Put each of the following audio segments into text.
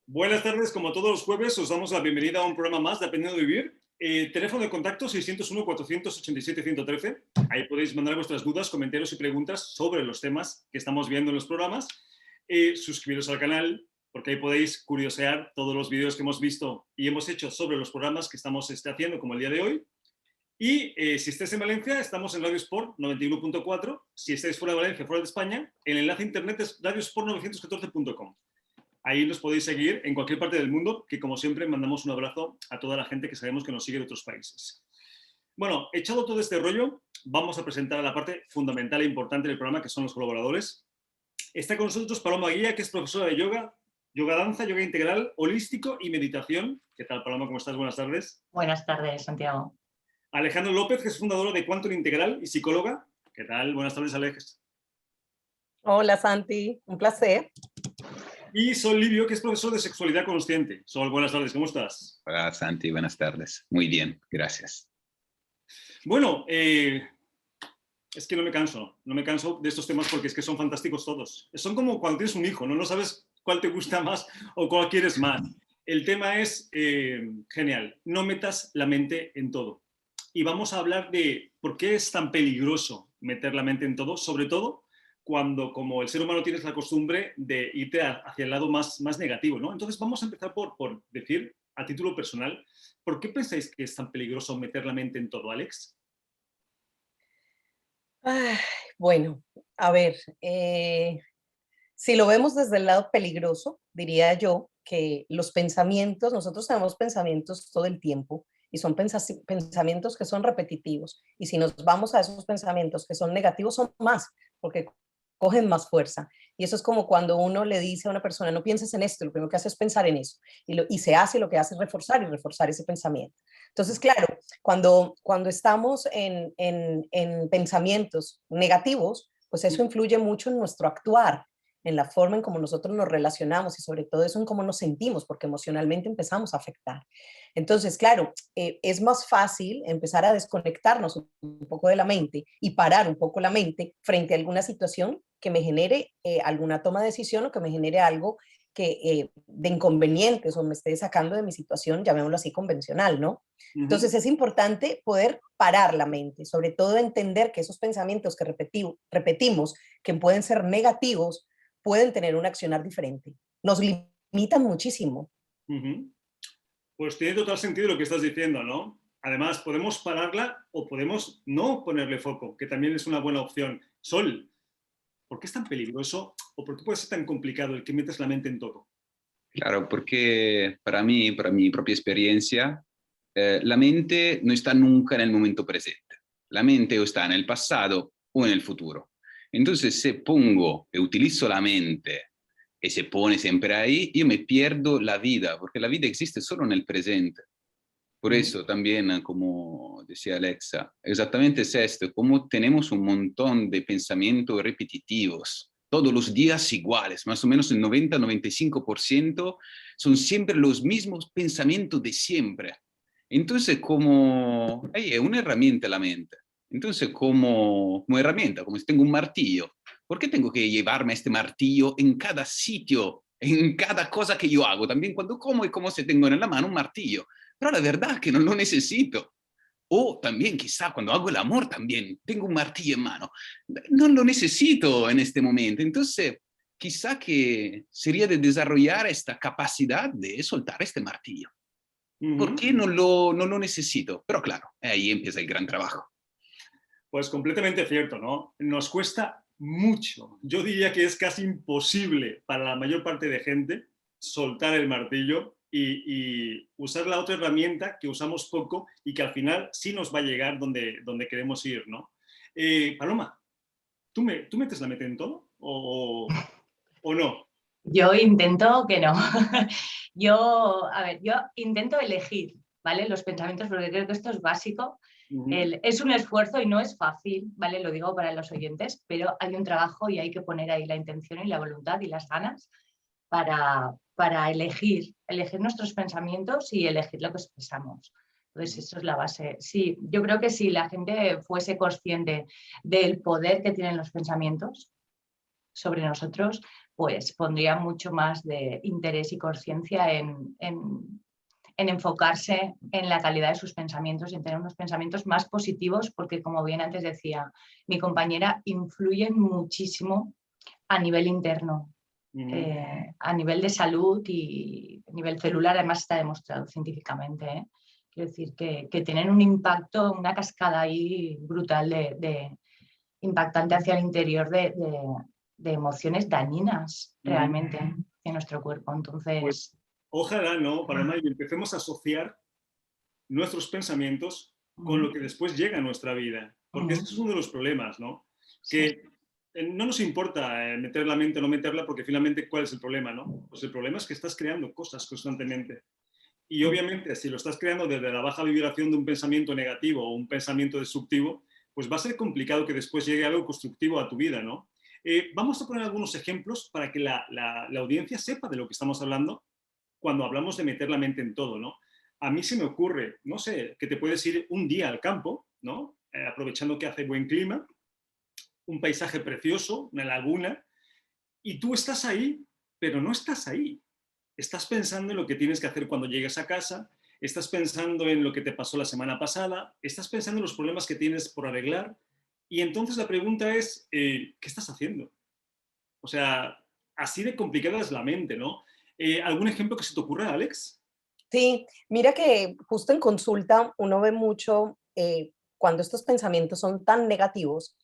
Buenas tardes, como todos los jueves, os damos la bienvenida a un programa más de Aprendiendo a Vivir. Teléfono de contacto 601-487-113. Ahí podéis mandar vuestras dudas, comentarios y preguntas sobre los temas que estamos viendo en los programas. Suscribiros al canal, porque ahí podéis curiosear todos los vídeos que hemos visto y hemos hecho sobre los programas que estamos haciendo, como el día de hoy. Y si estáis en Valencia, estamos en Radio Sport 91.4. Si estáis fuera de Valencia, fuera de España, el enlace a internet es radiosport914.com. Ahí nos podéis seguir en cualquier parte del mundo, que como siempre mandamos un abrazo a toda la gente que sabemos que nos sigue de otros países. Bueno, echado todo este rollo, vamos a presentar la parte fundamental e importante del programa, que son los colaboradores. Está con nosotros Paloma Guía, que es profesora de yoga, yoga danza, yoga integral, holístico y meditación. ¿Qué tal, Paloma? ¿Cómo estás? Buenas tardes. Buenas tardes, Santiago. Alejandro López, que es fundador de Quantum Integral y psicóloga. ¿Qué tal? Buenas tardes, Alex. Hola, Santi. Un placer. Y Sol Livio, que es profesor de sexualidad consciente. Sol, buenas tardes, ¿cómo estás? Hola, Santi, buenas tardes. Muy bien, gracias. Bueno, es que no me canso de estos temas porque es que son fantásticos todos. Son como cuando tienes un hijo, ¿no? No sabes cuál te gusta más o cuál quieres más. El tema es genial, no metas la mente en todo. Y vamos a hablar de por qué es tan peligroso meter la mente en todo, sobre todo cuando como el ser humano tienes la costumbre de irte hacia el lado más negativo, ¿no? Entonces vamos a empezar por decir, a título personal, ¿por qué pensáis que es tan peligroso meter la mente en todo, Alex? Bueno, a ver, si lo vemos desde el lado peligroso, diría yo que los pensamientos, nosotros tenemos pensamientos todo el tiempo y son pensamientos que son repetitivos. Y si nos vamos a esos pensamientos que son negativos, son más, porque cogen más fuerza. Y eso es como cuando uno le dice a una persona, no pienses en esto, lo primero que hace es pensar en eso. Y se hace, lo que hace es reforzar y reforzar ese pensamiento. Entonces, claro, cuando estamos en pensamientos negativos, pues eso influye mucho en nuestro actuar, en la forma en cómo nosotros nos relacionamos y sobre todo eso en cómo nos sentimos, porque emocionalmente empezamos a afectar. Entonces, claro, es más fácil empezar a desconectarnos un poco de la mente y parar un poco la mente frente a alguna situación que me genere alguna toma de decisión o que me genere algo de inconvenientes o me esté sacando de mi situación, llamémoslo así, convencional, ¿no? Entonces es importante poder parar la mente, sobre todo entender que esos pensamientos que repetimos, que pueden ser negativos, pueden tener un accionar diferente. Nos limitan muchísimo. Pues tiene total sentido lo que estás diciendo, ¿no? Además, podemos pararla o podemos no ponerle foco, que también es una buena opción. Sol, ¿por qué es tan peligroso o por qué puede ser tan complicado el que metas la mente en todo? Claro, porque para mí, para mi propia experiencia, la mente no está nunca en el momento presente. La mente o está en el pasado o en el futuro. Entonces, si pongo e utilizo la mente y se pone siempre ahí, yo me pierdo la vida, porque la vida existe solo en el presente. Por eso también, como decía Alexa, exactamente es esto, como tenemos un montón de pensamientos repetitivos, todos los días iguales, más o menos el 90-95% son siempre los mismos pensamientos de siempre. Entonces, como es una herramienta la mente. Entonces, como herramienta, como si tengo un martillo, ¿por qué tengo que llevarme este martillo en cada sitio, en cada cosa que yo hago? También cuando como y como si tengo en la mano un martillo. Pero la verdad es que no lo necesito. O también quizá cuando hago el amor también tengo un martillo en mano. No lo necesito en este momento. Entonces, quizá que sería de desarrollar esta capacidad de soltar este martillo. ¿Por qué no lo necesito? Pero claro, ahí empieza el gran trabajo. Pues completamente cierto, ¿no? Nos cuesta mucho. Yo diría que es casi imposible para la mayor parte de gente soltar el martillo y usar la otra herramienta que usamos poco y que al final sí nos va a llegar donde queremos ir, ¿no? Paloma, ¿tú metes la mente en todo o no? Yo intento que no. Yo intento elegir, ¿vale? Los pensamientos, porque creo que esto es básico. Es un esfuerzo y no es fácil, ¿vale? Lo digo para los oyentes, pero hay un trabajo y hay que poner ahí la intención y la voluntad y las ganas para elegir nuestros pensamientos y elegir lo que expresamos. Entonces, eso es la base. Sí, yo creo que si la gente fuese consciente del poder que tienen los pensamientos sobre nosotros, pues pondría mucho más de interés y conciencia en enfocarse en la calidad de sus pensamientos y en tener unos pensamientos más positivos, porque como bien antes decía mi compañera, influyen muchísimo a nivel interno, a nivel de salud y a nivel celular, además está demostrado científicamente. Quiero decir que tienen un impacto, una cascada ahí brutal de impactante hacia el interior de emociones dañinas realmente en nuestro cuerpo. Entonces, pues, ojalá, ¿no, Paloma? Y empecemos a asociar nuestros pensamientos con lo que después llega a nuestra vida. Porque ese es uno de los problemas, ¿no? Que no nos importa meter la mente o no meterla, porque finalmente, ¿cuál es el problema, no? Pues el problema es que estás creando cosas constantemente. Y obviamente, si lo estás creando desde la baja vibración de un pensamiento negativo o un pensamiento destructivo, pues va a ser complicado que después llegue algo constructivo a tu vida, ¿no? Vamos a poner algunos ejemplos para que la audiencia sepa de lo que estamos hablando cuando hablamos de meter la mente en todo, ¿no? A mí se me ocurre, no sé, que te puedes ir un día al campo, ¿no? Aprovechando que hace buen clima, un paisaje precioso, una laguna, y tú estás ahí, pero no estás ahí. Estás pensando en lo que tienes que hacer cuando llegues a casa, estás pensando en lo que te pasó la semana pasada, estás pensando en los problemas que tienes por arreglar, y entonces la pregunta es, ¿qué estás haciendo? O sea, así de complicada es la mente, ¿no? ¿Algún ejemplo que se te ocurra, Alex? Sí, mira que justo en consulta uno ve mucho cuando estos pensamientos son tan negativos.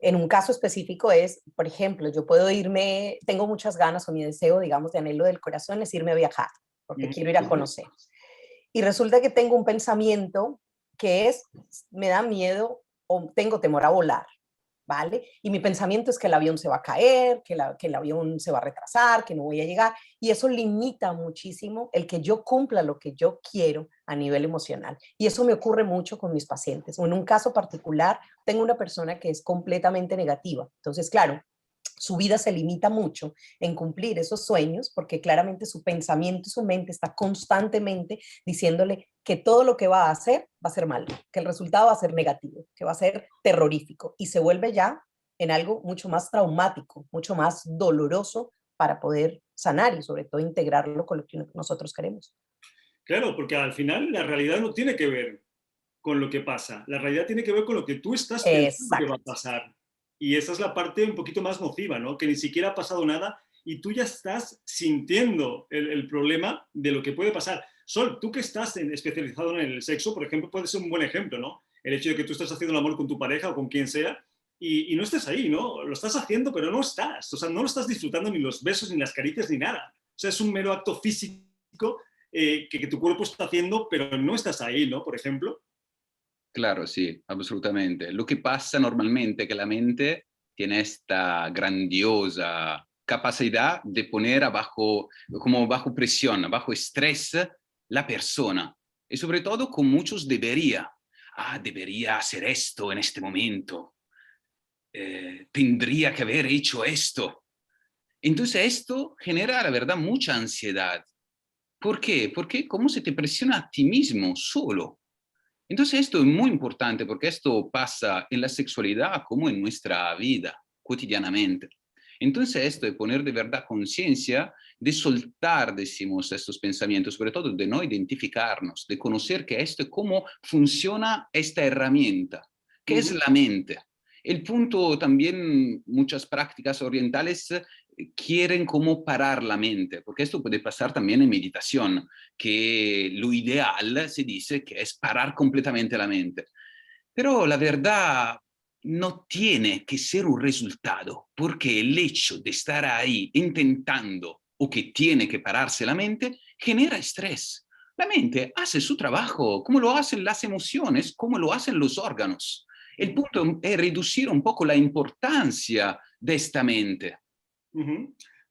En un caso específico es, por ejemplo, yo puedo irme, tengo muchas ganas o mi deseo, digamos, de anhelo del corazón es irme a viajar, porque quiero ir a conocer. Y resulta que tengo un pensamiento que es, me da miedo o tengo temor a volar, ¿vale? Y mi pensamiento es que el avión se va a caer, que el avión se va a retrasar, que no voy a llegar, y eso limita muchísimo el que yo cumpla lo que yo quiero a nivel emocional. Y eso me ocurre mucho con mis pacientes. En un caso particular, tengo una persona que es completamente negativa. Entonces, claro, su vida se limita mucho en cumplir esos sueños porque claramente su pensamiento y su mente está constantemente diciéndole que todo lo que va a hacer va a ser malo, que el resultado va a ser negativo, que va a ser terrorífico y se vuelve ya en algo mucho más traumático, mucho más doloroso para poder sanar y sobre todo integrarlo con lo que nosotros queremos. Claro, porque al final la realidad no tiene que ver con lo que pasa. La realidad tiene que ver con lo que tú estás pensando que va a Exacto. pasar. Y esa es la parte un poquito más nociva, ¿no? Que ni siquiera ha pasado nada y tú ya estás sintiendo el problema de lo que puede pasar. Sol, tú que estás especializado en el sexo, por ejemplo, puede ser un buen ejemplo, ¿no? El hecho de que tú estés haciendo el amor con tu pareja o con quien sea y no estés ahí, ¿no? Lo estás haciendo, pero no estás. O sea, no lo estás disfrutando ni los besos, ni las caricias, ni nada. O sea, es un mero acto físico que tu cuerpo está haciendo, pero no estás ahí, ¿no? Por ejemplo. Claro, sí, absolutamente. Lo que pasa normalmente es que la mente tiene esta grandiosa capacidad de poner abajo, como bajo presión, bajo estrés, la persona. Y sobre todo con muchos debería. Ah, debería hacer esto en este momento. Tendría que haber hecho esto. Entonces esto genera, la verdad, mucha ansiedad. ¿Por qué? Porque como se te presiona a ti mismo solo. Entonces esto es muy importante porque esto pasa en la sexualidad como en nuestra vida cotidianamente. Entonces esto de poner de verdad conciencia, de soltar, decimos, estos pensamientos, sobre todo de no identificarnos, de conocer que esto es cómo funciona esta herramienta, que es la mente. El punto también, muchas prácticas orientales quieren como parar la mente, porque esto puede pasar también en meditación, que lo ideal se dice que es parar completamente la mente. Pero la verdad no tiene que ser un resultado, porque el hecho de estar ahí intentando o que tiene que pararse la mente genera estrés. La mente hace su trabajo, como lo hacen las emociones, como lo hacen los órganos. El punto es reducir un poco la importancia de esta mente. Y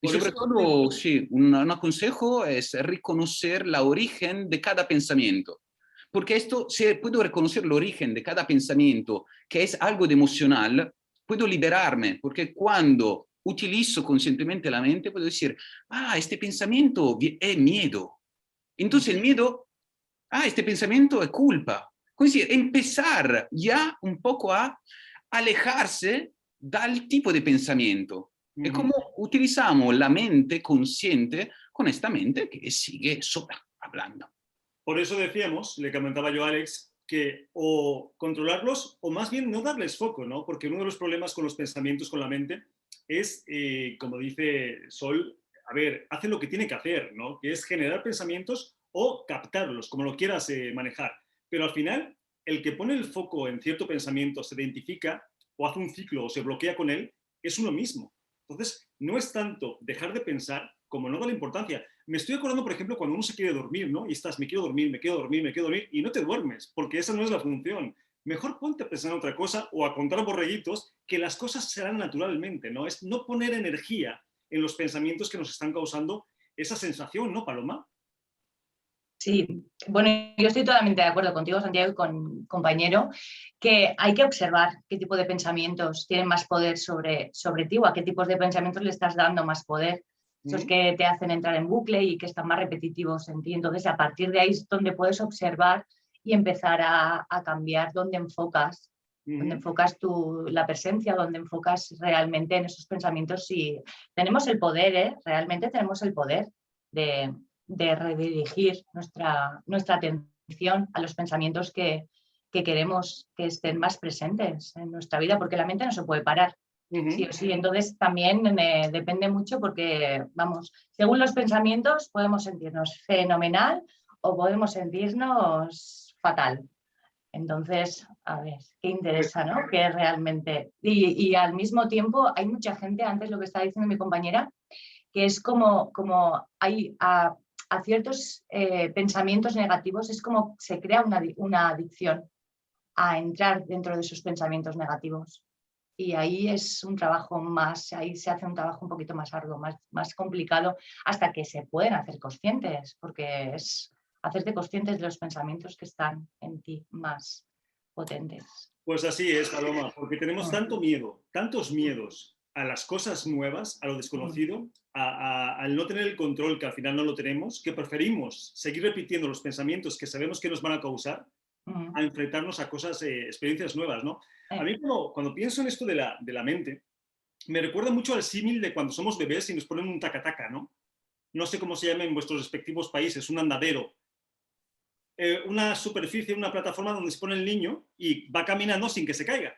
Por sobre eso, todo, sí, un consejo es reconocer el origen de cada pensamiento. Porque esto, si puedo reconocer el origen de cada pensamiento, que es algo de emocional, puedo liberarme, porque cuando utilizo conscientemente la mente, puedo decir, ah, este pensamiento es miedo. Entonces el miedo, ah, este pensamiento es culpa. Es decir, empezar ya un poco a alejarse del tipo de pensamiento. Es como utilizamos la mente consciente con esta mente que sigue sola, hablando. Por eso decíamos, le comentaba yo a Alex, que o controlarlos o más bien no darles foco, ¿no? Porque uno de los problemas con los pensamientos, con la mente, es, como dice Sol, a ver, hace lo que tiene que hacer, ¿no? Que es generar pensamientos o captarlos, como lo quieras manejar. Pero al final, el que pone el foco en cierto pensamiento, se identifica o hace un ciclo o se bloquea con él, es uno mismo. Entonces, no es tanto dejar de pensar como no darle importancia. Me estoy acordando, por ejemplo, cuando uno se quiere dormir, ¿no? Y estás, me quiero dormir, me quiero dormir, me quiero dormir, y no te duermes, porque esa no es la función. Mejor ponte a pensar en otra cosa o a contar borreguitos, que las cosas serán naturalmente, ¿no? Es no poner energía en los pensamientos que nos están causando esa sensación, ¿no, Paloma? Sí, bueno, yo estoy totalmente de acuerdo contigo, Santiago, y con compañero, que hay que observar qué tipo de pensamientos tienen más poder sobre ti o a qué tipos de pensamientos le estás dando más poder. Esos que te hacen entrar en bucle y que están más repetitivos en ti. Entonces, a partir de ahí es donde puedes observar y empezar a cambiar dónde enfocas la presencia, donde enfocas realmente en esos pensamientos. Y tenemos el poder, realmente tenemos el poder de redirigir nuestra atención a los pensamientos que queremos que estén más presentes en nuestra vida, porque la mente no se puede parar. Sí o sí. Entonces también depende mucho porque, vamos, según los pensamientos podemos sentirnos fenomenal o podemos sentirnos fatal. Entonces, a ver, qué interesa, ¿no? Que realmente... Y al mismo tiempo hay mucha gente, antes lo que estaba diciendo mi compañera, que es como hay a ciertos pensamientos negativos, es como se crea una adicción a entrar dentro de esos pensamientos negativos. Y ahí es un trabajo más, ahí se hace un trabajo un poquito más arduo, más complicado, hasta que se pueden hacer conscientes, porque es hacerte conscientes de los pensamientos que están en ti más potentes. Pues así es, Paloma, porque tenemos tanto miedo, tantos miedos a las cosas nuevas, a lo desconocido, al no tener el control, que al final no lo tenemos, que preferimos seguir repitiendo los pensamientos que sabemos que nos van a causar, a enfrentarnos a cosas, experiencias nuevas, ¿no? A mí cuando pienso en esto de la mente, me recuerda mucho al símil de cuando somos bebés y nos ponen un taca-taca, ¿no? No sé cómo se llama en vuestros respectivos países, un andadero. Una superficie, una plataforma donde se pone el niño y va caminando sin que se caiga.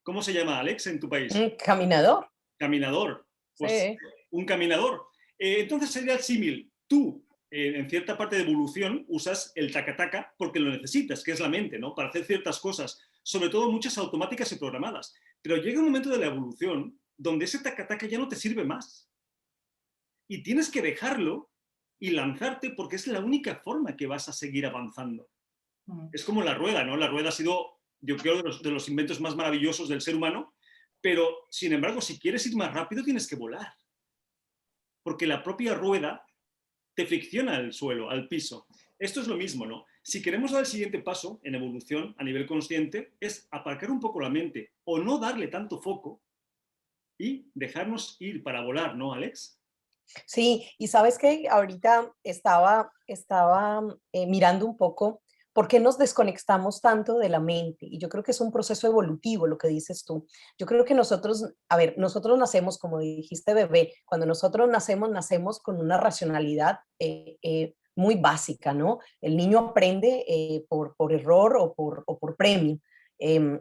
¿Cómo se llama, Alex, en tu país? Un caminador. Caminador. Pues Sí. un caminador. Entonces sería el símil. Tú, en cierta parte de evolución, usas el taca-taca porque lo necesitas, que es la mente, ¿no? Para hacer ciertas cosas, sobre todo muchas automáticas y programadas. Pero llega un momento de la evolución donde ese taca-taca ya no te sirve más. Y tienes que dejarlo y lanzarte porque es la única forma que vas a seguir avanzando. Es como la rueda, ¿no? La rueda ha sido, yo creo, de los inventos más maravillosos del ser humano, pero, sin embargo, si quieres ir más rápido, tienes que volar. Porque la propia rueda te fricciona al suelo, al piso. Esto es lo mismo, ¿no? Si queremos dar el siguiente paso en evolución a nivel consciente, es aparcar un poco la mente o no darle tanto foco y dejarnos ir para volar, ¿no, Alex? Sí, y sabes que ahorita estaba mirando un poco por qué nos desconectamos tanto de la mente. Y yo creo que es un proceso evolutivo lo que dices tú. Yo creo que nosotros, a ver, nosotros nacemos, como dijiste, bebé, cuando nosotros nacemos con una racionalidad muy básica, ¿no? El niño aprende por error o por premio.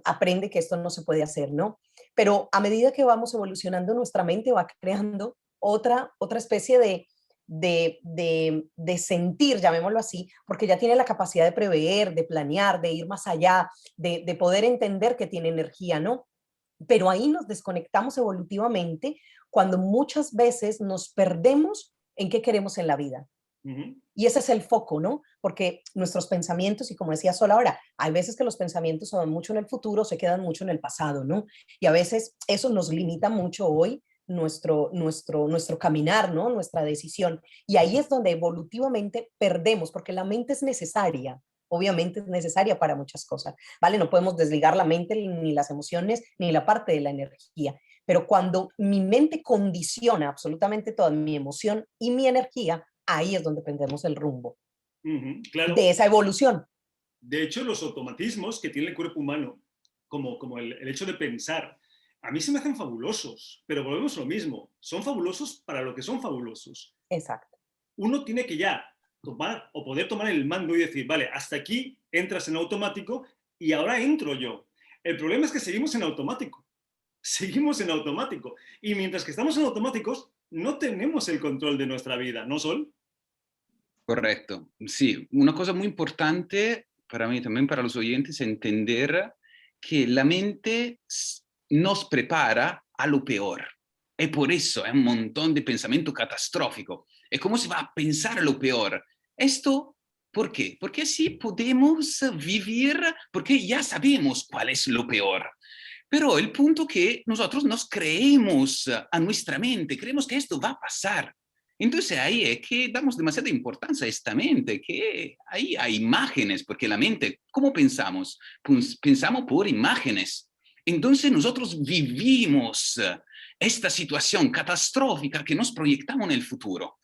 Aprende que esto no se puede hacer, ¿no? Pero a medida que vamos evolucionando, nuestra mente va creando otra especie de sentir, llamémoslo así, porque ya tiene la capacidad de prever, de planear, de ir más allá, de poder entender que tiene energía, ¿no? Pero ahí nos desconectamos evolutivamente cuando muchas veces nos perdemos en qué queremos en la vida. Y ese es el foco, ¿no? Porque nuestros pensamientos, y como decía Sol ahora, hay veces que los pensamientos son mucho en el futuro, se quedan mucho en el pasado, ¿no? Y a veces eso nos limita mucho hoy nuestro caminar, ¿no? Nuestra decisión. Y ahí es donde evolutivamente perdemos, porque la mente es necesaria, obviamente es necesaria para muchas cosas, ¿vale? No podemos desligar la mente, ni las emociones, ni la parte de la energía. Pero cuando mi mente condiciona absolutamente toda mi emoción y mi energía, ahí es donde perdemos el rumbo Claro. de esa evolución. De hecho, los automatismos que tiene el cuerpo humano, como el hecho de pensar, a mí se me hacen fabulosos, pero volvemos a lo mismo. Son fabulosos para lo que son fabulosos. Exacto. Uno tiene que ya tomar o poder tomar el mando y decir, vale, hasta aquí entras en automático y ahora entro yo. El problema es que seguimos en automático. Seguimos en automático. Y mientras que estamos en automáticos, no tenemos el control de nuestra vida, ¿no, Sol? Correcto. Sí, una cosa muy importante para mí, también para los oyentes, es entender que la mente nos prepara a lo peor. Y por eso es un montón de pensamiento catastrófico. Es como se va a pensar lo peor. Esto, ¿por qué? Porque así podemos vivir, porque ya sabemos cuál es lo peor. Pero el punto que nosotros nos creemos a nuestra mente, creemos que esto va a pasar. Entonces ahí es que damos demasiada importancia a esta mente, que ahí hay imágenes, porque la mente, ¿cómo pensamos? Pues pensamos por imágenes. Entonces nosotros vivimos esta situación catastrófica que nos proyectamos en el futuro.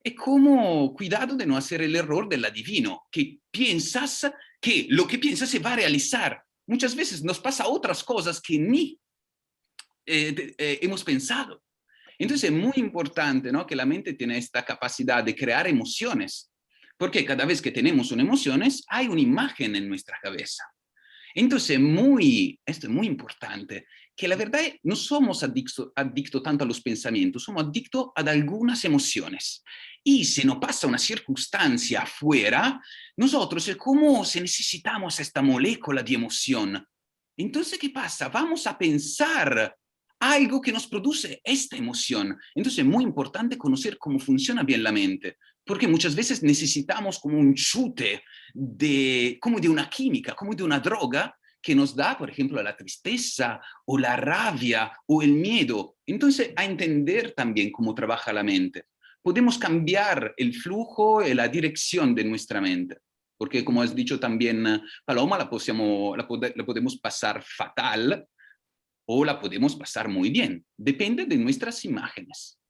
Es como cuidado de no hacer el error del adivino, que piensas que lo que piensas se va a realizar. Muchas veces nos pasa otras cosas que ni hemos pensado. Entonces es muy importante, ¿no?, que la mente tiene esta capacidad de crear emociones, porque cada vez que tenemos una emoción hay una imagen en nuestra cabeza. Entonces esto es muy importante, que la verdad no somos adictos tanto a los pensamientos, somos adictos a algunas emociones. Y si nos pasa una circunstancia afuera, nosotros es como si necesitamos esta molécula de emoción. Entonces, ¿qué pasa? Vamos a pensar algo que nos produce esta emoción. Entonces es muy importante conocer cómo funciona bien la mente, porque muchas veces necesitamos como un chute como de una química, como de una droga que nos da, por ejemplo, la tristeza o la rabia o el miedo. Entonces, a entender también cómo trabaja la mente. Podemos cambiar el flujo y la dirección de nuestra mente. Porque, como has dicho también, Paloma, la podemos pasar fatal o la podemos pasar muy bien. Depende de nuestras imágenes.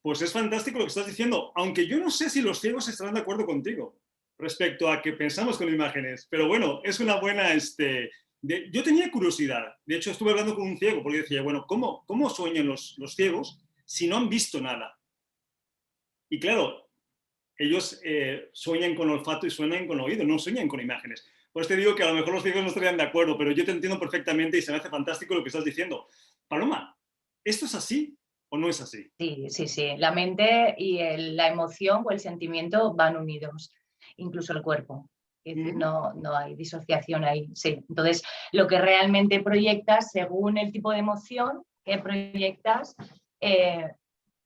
Pues es fantástico lo que estás diciendo, aunque yo no sé si los ciegos estarán de acuerdo contigo respecto a que pensamos con imágenes, pero bueno, es una buena... yo tenía curiosidad, de hecho estuve hablando con un ciego porque decía, bueno, ¿cómo sueñan los ciegos si no han visto nada? Y claro, ellos sueñan con olfato y sueñan con oído, no sueñan con imágenes. Pues te digo que a lo mejor los ciegos no estarían de acuerdo, pero yo te entiendo perfectamente y se me hace fantástico lo que estás diciendo. Paloma, ¿esto es así o no es así? Sí, sí, sí. La mente y la emoción o el sentimiento van unidos, incluso el cuerpo. Es decir, no hay disociación ahí. Sí. Entonces, lo que realmente proyectas, según el tipo de emoción que proyectas,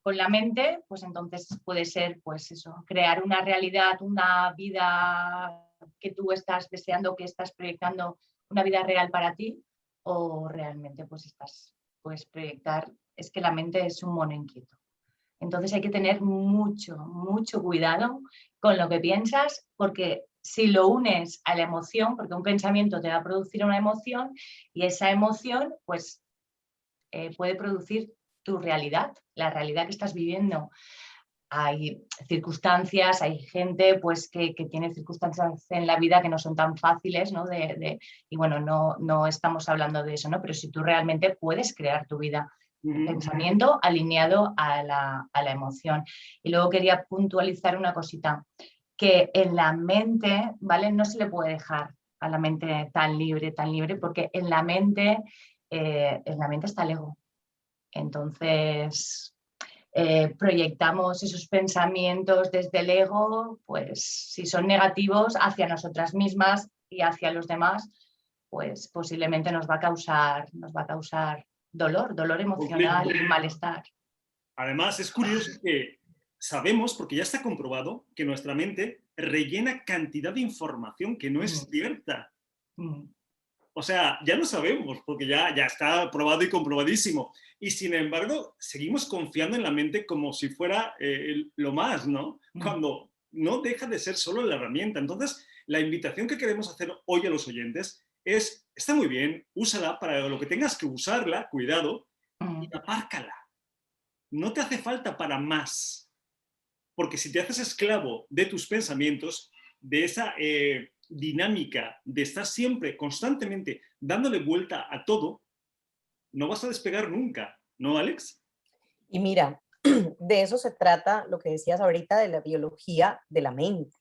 con la mente, pues entonces puede ser, pues eso, crear una realidad, una vida que tú estás deseando, que estás proyectando, una vida real para ti, o realmente pues puedes proyectar, es que la mente es un mono inquieto. Entonces hay que tener mucho, mucho cuidado con lo que piensas, porque si lo unes a la emoción, porque un pensamiento te va a producir una emoción y esa emoción pues puede producir tu realidad, la realidad que estás viviendo. Hay circunstancias, hay gente pues, que tiene circunstancias en la vida que no son tan fáciles, ¿no? Y bueno, no estamos hablando de eso, ¿no? Pero si tú realmente puedes crear tu vida, un pensamiento alineado a la emoción. Y luego quería puntualizar una cosita, que en la mente, ¿vale? No se le puede dejar a la mente tan libre, porque en la mente está el ego. Entonces, proyectamos esos pensamientos desde el ego, pues si son negativos hacia nosotras mismas y hacia los demás, pues posiblemente nos va a causar dolor emocional y malestar. Además, es curioso que sabemos, porque ya está comprobado, que nuestra mente rellena cantidad de información que no es cierta. O sea, ya lo sabemos, porque ya está probado y comprobadísimo. Y sin embargo, seguimos confiando en la mente como si fuera lo más, ¿no? Cuando no deja de ser solo la herramienta. Entonces, la invitación que queremos hacer hoy a los oyentes es, está muy bien, úsala para lo que tengas que usarla, cuidado, y apárcala. No te hace falta para más. Porque si te haces esclavo de tus pensamientos, de esa dinámica de estar siempre, constantemente, dándole vuelta a todo, no vas a despegar nunca, ¿no, Alex? Y mira, de eso se trata lo que decías ahorita de la biología de la mente.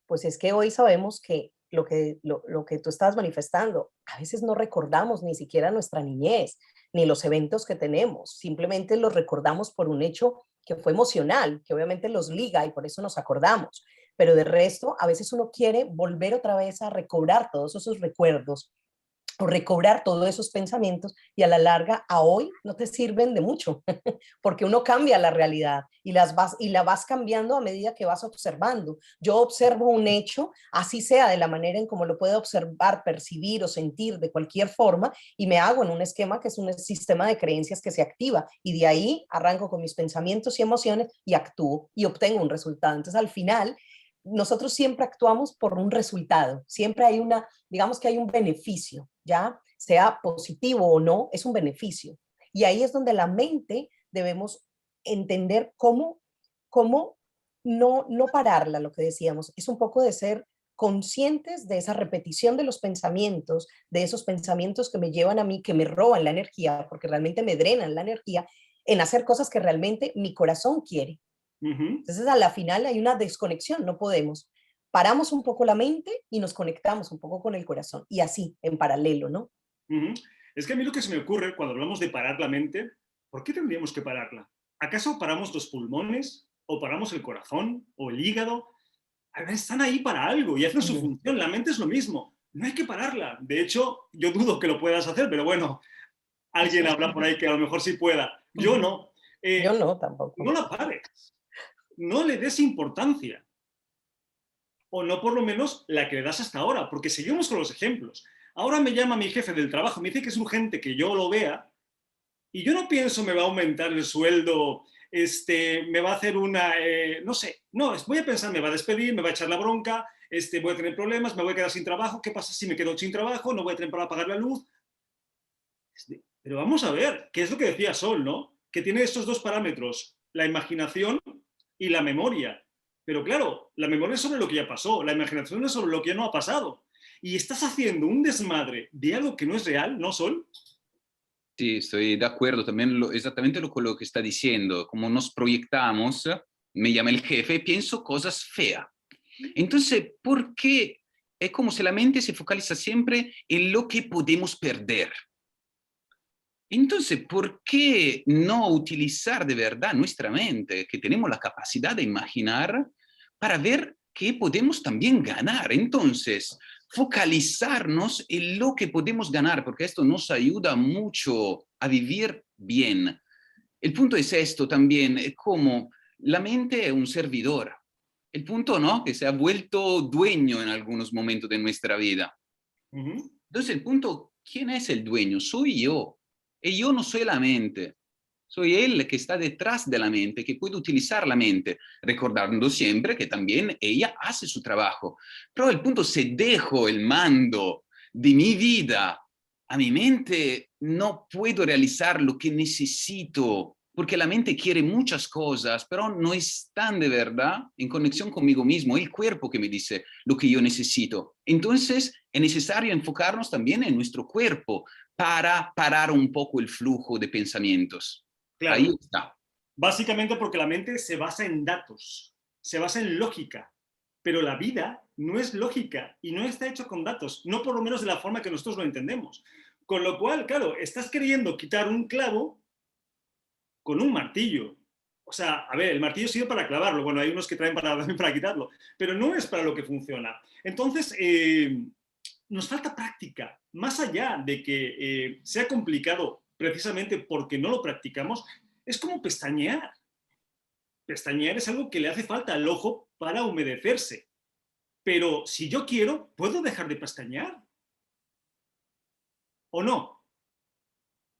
Pues es que hoy sabemos que lo que tú estás manifestando, a veces no recordamos ni siquiera nuestra niñez, ni los eventos que tenemos, simplemente los recordamos por un hecho que fue emocional, que obviamente los liga y por eso nos acordamos. Pero de resto, a veces uno quiere volver otra vez a recobrar todos esos recuerdos o recobrar todos esos pensamientos y a la larga a hoy no te sirven de mucho porque uno cambia la realidad y la vas cambiando a medida que vas observando. Yo observo un hecho, así sea de la manera en como lo puedo observar, percibir o sentir de cualquier forma y me hago en un esquema que es un sistema de creencias que se activa y de ahí arranco con mis pensamientos y emociones y actúo y obtengo un resultado. Entonces al final nosotros siempre actuamos por un resultado, siempre hay una, digamos que hay un beneficio, ¿ya? Sea positivo o no, es un beneficio. Y ahí es donde la mente debemos entender cómo no pararla, lo que decíamos, es un poco de ser conscientes de esa repetición de los pensamientos, de esos pensamientos que me llevan a mí, que me roban la energía, porque realmente me drenan la energía, en hacer cosas que realmente mi corazón quiere. Entonces, a la final hay una desconexión, no podemos. Paramos un poco la mente y nos conectamos un poco con el corazón. Y así, en paralelo, ¿no? Es que a mí lo que se me ocurre cuando hablamos de parar la mente, ¿por qué tendríamos que pararla? ¿Acaso paramos los pulmones? ¿O paramos el corazón? ¿O el hígado? A ver, están ahí para algo y hacen su función. La mente es lo mismo. No hay que pararla. De hecho, yo dudo que lo puedas hacer, pero bueno, alguien habrá por ahí que a lo mejor sí pueda. Yo no. Yo no, No tampoco. la pares. No le des importancia. O no por lo menos la que le das hasta ahora, porque seguimos con los ejemplos. Ahora me llama mi jefe del trabajo, me dice que es urgente que yo lo vea y yo no pienso me va a aumentar el sueldo, me va a hacer una, no sé, no, voy a pensar, me va a despedir, me va a echar la bronca, voy a tener problemas, me voy a quedar sin trabajo, ¿qué pasa si me quedo sin trabajo? No voy a tener para pagar la luz. Pero vamos a ver, ¿qué es lo que decía Sol, no? Que tiene estos dos parámetros, la imaginación y la memoria. Pero claro, la memoria es sobre lo que ya pasó, la imaginación es sobre lo que ya no ha pasado. Y estás haciendo un desmadre de algo que no es real, ¿no, Sol? Sí, estoy de acuerdo también exactamente con lo que está diciendo. Como nos proyectamos, me llama el jefe y pienso cosas feas. Entonces, ¿por qué? Es como si la mente se focaliza siempre en lo que podemos perder. Entonces, ¿por qué no utilizar de verdad nuestra mente, que tenemos la capacidad de imaginar, para ver qué podemos también ganar? Entonces, focalizarnos en lo que podemos ganar, porque esto nos ayuda mucho a vivir bien. El punto es esto también, es como la mente es un servidor. El punto, ¿no? Que se ha vuelto dueño en algunos momentos de nuestra vida. Entonces, el punto, ¿quién es el dueño? Soy yo. Y yo no soy la mente. Soy él que está detrás de la mente, que puede utilizar la mente, recordando siempre que también ella hace su trabajo. Pero el punto, si dejo el mando de mi vida a mi mente, no puedo realizar lo que necesito, porque la mente quiere muchas cosas, pero no están de verdad en conexión conmigo mismo, el cuerpo que me dice lo que yo necesito. Entonces, es necesario enfocarnos también en nuestro cuerpo para parar un poco el flujo de pensamientos. Claro. Ahí está. Básicamente porque la mente se basa en datos, se basa en lógica, pero la vida no es lógica y no está hecho con datos, no por lo menos de la forma que nosotros lo entendemos. Con lo cual, claro, estás queriendo quitar un clavo con un martillo. O sea, a ver, el martillo sirve para clavarlo. Bueno, hay unos que traen para quitarlo, pero no es para lo que funciona. Entonces, nos falta práctica. Más allá de que sea complicado precisamente porque no lo practicamos, es como pestañear. Pestañear es algo que le hace falta al ojo para humedecerse. Pero si yo quiero, ¿puedo dejar de pestañear? ¿O no?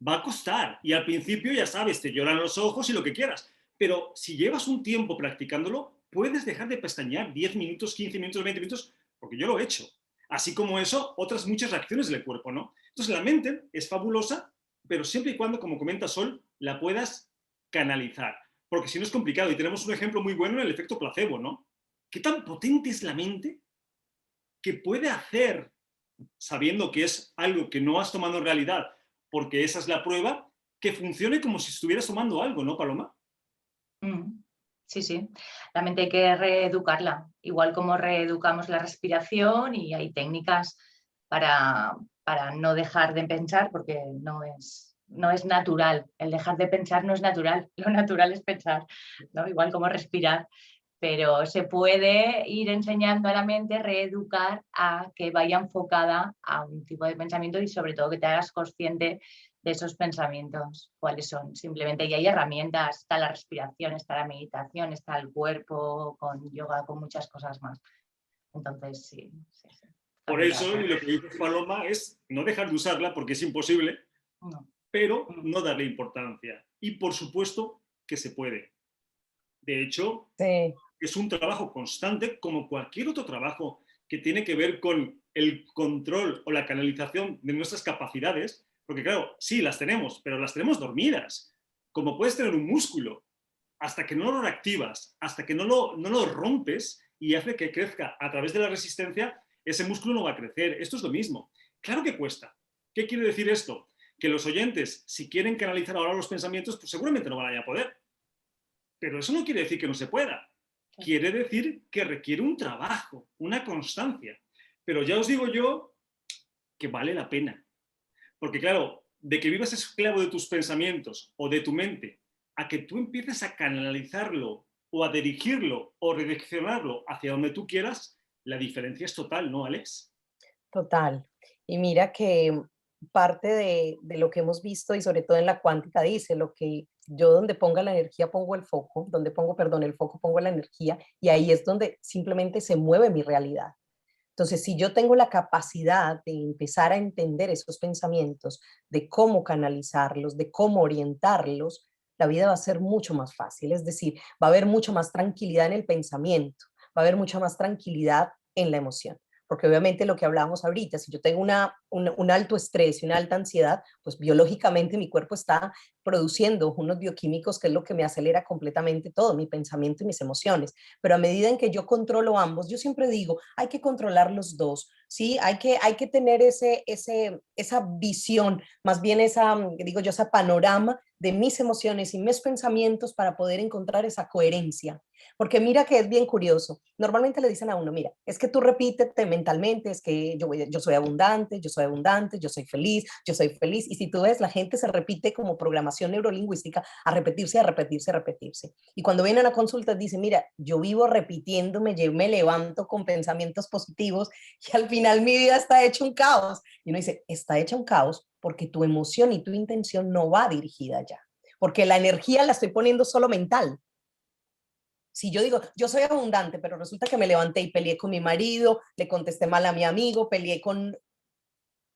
Va a costar. Y al principio, ya sabes, te lloran los ojos y lo que quieras. Pero si llevas un tiempo practicándolo, puedes dejar de pestañear 10 minutos, 15 minutos, 20 minutos, porque yo lo he hecho. Así como eso, otras muchas reacciones del cuerpo, ¿no? Entonces la mente es fabulosa, pero siempre y cuando, como comenta Sol, la puedas canalizar. Porque si no es complicado. Y tenemos un ejemplo muy bueno en el efecto placebo, ¿no? ¿Qué tan potente es la mente que puede hacer, sabiendo que es algo que no has tomado en realidad, porque esa es la prueba, que funcione como si estuvieras tomando algo, ¿no, Paloma? Sí, sí. La mente hay que reeducarla, igual como reeducamos la respiración, y hay técnicas para no dejar de pensar, porque no es natural. El dejar de pensar no es natural, lo natural es pensar, ¿no? Igual como respirar. Pero se puede ir enseñando a la mente, reeducar a que vaya enfocada a un tipo de pensamiento, y sobre todo que te hagas consciente de esos pensamientos, cuáles son. Simplemente, y hay herramientas, está la respiración, está la meditación, está el cuerpo, con yoga, con muchas cosas más. Entonces, sí. Por eso, y lo que dice Paloma es no dejar de usarla, porque es imposible, pero no darle importancia. Y por supuesto que se puede. De hecho, sí, es un trabajo constante, como cualquier otro trabajo que tiene que ver con el control o la canalización de nuestras capacidades, porque claro, sí, las tenemos, pero las tenemos dormidas, como puedes tener un músculo. Hasta que no lo reactivas, hasta que no lo rompes y hace que crezca a través de la resistencia, ese músculo no va a crecer. Esto es lo mismo. Claro que cuesta. ¿Qué quiere decir esto? Que los oyentes, si quieren canalizar ahora los pensamientos, pues seguramente no van a poder. Pero eso no quiere decir que no se pueda. Quiere decir que requiere un trabajo, una constancia. Pero ya os digo yo que vale la pena. Porque claro, de que vivas esclavo de tus pensamientos o de tu mente, a que tú empieces a canalizarlo o a dirigirlo o redireccionarlo hacia donde tú quieras, la diferencia es total, ¿no, Alex? total. Y mira que parte de lo que hemos visto, y sobre todo en la cuántica, dice lo que yo donde ponga la energía pongo el foco, donde pongo, perdón, el foco pongo la energía, y ahí es donde simplemente se mueve mi realidad. Entonces, si yo tengo la capacidad de empezar a entender esos pensamientos, de cómo canalizarlos, de cómo orientarlos, la vida va a ser mucho más fácil. Es decir, va a haber mucho más tranquilidad en el pensamiento, va a haber mucha más tranquilidad en la emoción. Porque obviamente lo que hablábamos ahorita, si yo tengo un alto estrés y una alta ansiedad, pues biológicamente mi cuerpo está produciendo unos bioquímicos que es lo que me acelera completamente todo, mi pensamiento y mis emociones. Pero a medida en que yo controlo ambos, yo siempre digo, hay que controlar los dos, ¿sí? Hay que tener esa visión, más bien digo yo, ese panorama de mis emociones y mis pensamientos para poder encontrar esa coherencia. Porque mira que es bien curioso. Normalmente le dicen a uno, mira, es que tú repítete mentalmente, es que yo soy abundante, yo soy abundante, yo soy feliz, yo soy feliz. Y si tú ves, la gente se repite como programación neurolingüística a repetirse, a repetirse, a repetirse. Y cuando vienen a consulta dicen, mira, yo vivo repitiéndome, yo me levanto con pensamientos positivos y al final mi vida está hecha un caos. Y uno dice, está hecha un caos porque tu emoción y tu intención no va dirigida allá. Porque la energía la estoy poniendo solo mental. Si yo digo, yo soy abundante, pero resulta que me levanté y peleé con mi marido, le contesté mal a mi amigo, peleé con...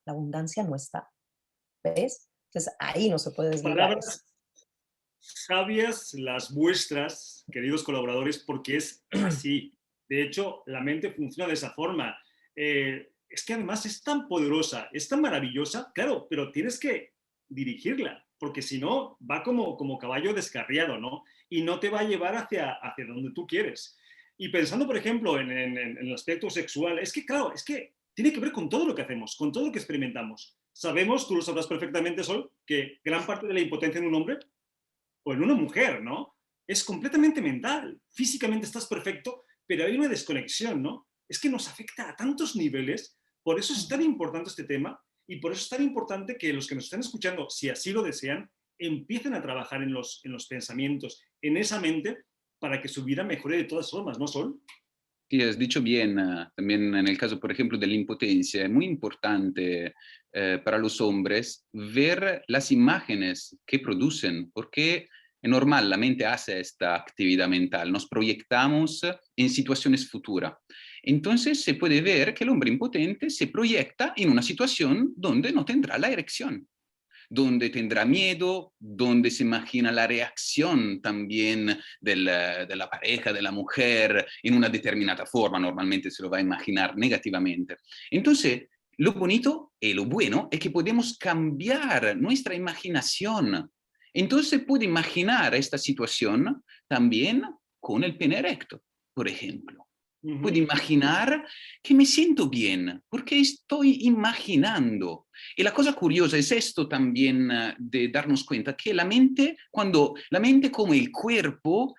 La abundancia no está, ¿ves? Entonces ahí no se puede desligar eso. Palabras sabias las vuestras, queridos colaboradores, porque es así. De hecho, la mente funciona de esa forma. Es que además es tan poderosa, es tan maravillosa, claro, pero tienes que dirigirla, porque si no, va como caballo descarriado, ¿no? Y no te va a llevar hacia donde tú quieres. Y pensando, por ejemplo, en el aspecto sexual, es que, claro, es que tiene que ver con todo lo que hacemos, con todo lo que experimentamos. Sabemos, tú lo sabrás perfectamente, Sol, que gran parte de la impotencia en un hombre o en una mujer, ¿no? Es completamente mental. Físicamente estás perfecto, pero hay una desconexión, ¿no? Es que nos afecta a tantos niveles, por eso es tan importante este tema y por eso es tan importante que los que nos están escuchando, si así lo desean, empiecen a trabajar en los pensamientos, en esa mente, para que su vida mejore de todas formas, ¿no, Sol? Sí, has dicho bien, también en el caso, por ejemplo, de la impotencia, es muy importante para los hombres ver las imágenes que producen, porque es normal, la mente hace esta actividad mental, nos proyectamos en situaciones futuras. Entonces se puede ver que el hombre impotente se proyecta en una situación donde no tendrá la erección, donde tendrá miedo, donde se imagina la reacción también de la pareja, de la mujer, en una determinada forma, normalmente se lo va a imaginar negativamente. Entonces, lo bonito y lo bueno es que podemos cambiar nuestra imaginación. Entonces, puede imaginar esta situación también con el pene erecto, por ejemplo. Puedo imaginar que me siento bien, porque estoy imaginando. Y la cosa curiosa es esto también de darnos cuenta que cuando la mente como el cuerpo,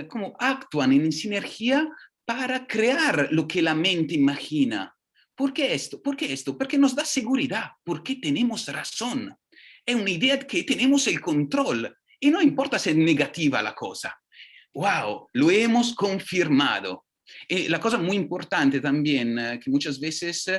como actúan en sinergia para crear lo que la mente imagina. ¿Por qué esto? ¿Por qué esto? Porque nos da seguridad, porque tenemos razón. Es una idea que tenemos el control y no importa si es negativa la cosa. ¡Wow! Lo hemos confirmado. Y la cosa muy importante también, que muchas veces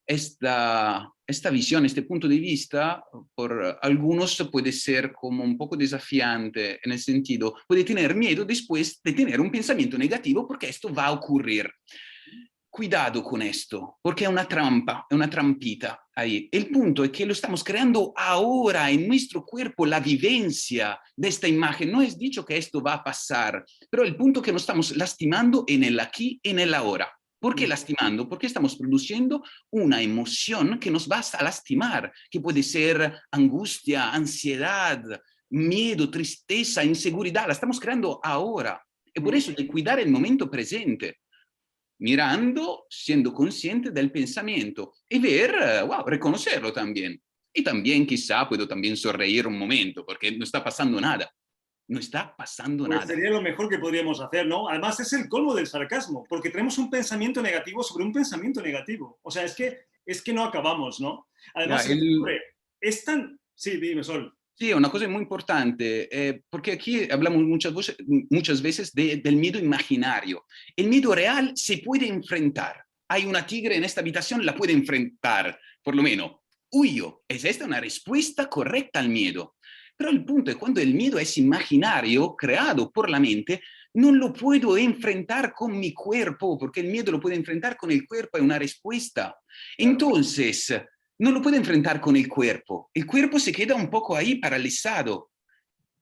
esta visión, este punto de vista, por algunos puede ser como un poco desafiante en el sentido, puede tener miedo después de tener un pensamiento negativo porque esto va a ocurrir. Cuidado con esto, porque es una trampa, es una trampita ahí. El punto es que lo estamos creando ahora en nuestro cuerpo, la vivencia de esta imagen. No es dicho que esto va a pasar, pero el punto es que nos estamos lastimando en el aquí, en el ahora. ¿Por qué lastimando? Porque estamos produciendo una emoción que nos va a lastimar, que puede ser angustia, ansiedad, miedo, tristeza, inseguridad. La estamos creando ahora. Y por eso hay que cuidar el momento presente, mirando, siendo consciente del pensamiento y ver, wow, reconocerlo también. Y también quizá puedo también sonreír un momento, porque no está pasando nada. No está pasando Pues nada. sería lo mejor que podríamos hacer, ¿no? Además es el colmo del sarcasmo, porque tenemos un pensamiento negativo sobre un pensamiento negativo. O sea, es que no acabamos, ¿no? Además, es tan... Sí, dime, Sol. Sí, una cosa muy importante, porque aquí hablamos muchas veces del miedo imaginario. El miedo real se puede enfrentar. Hay una tigre en esta habitación, la puede enfrentar, por lo menos. Huyo. ¿Es esta una respuesta correcta al miedo? Pero el punto es cuando el miedo es imaginario, creado por la mente, no lo puedo enfrentar con mi cuerpo, porque el miedo lo puede enfrentar con el cuerpo, es una respuesta. Entonces, no lo puede enfrentar con el cuerpo. El cuerpo se queda un poco ahí paralizado.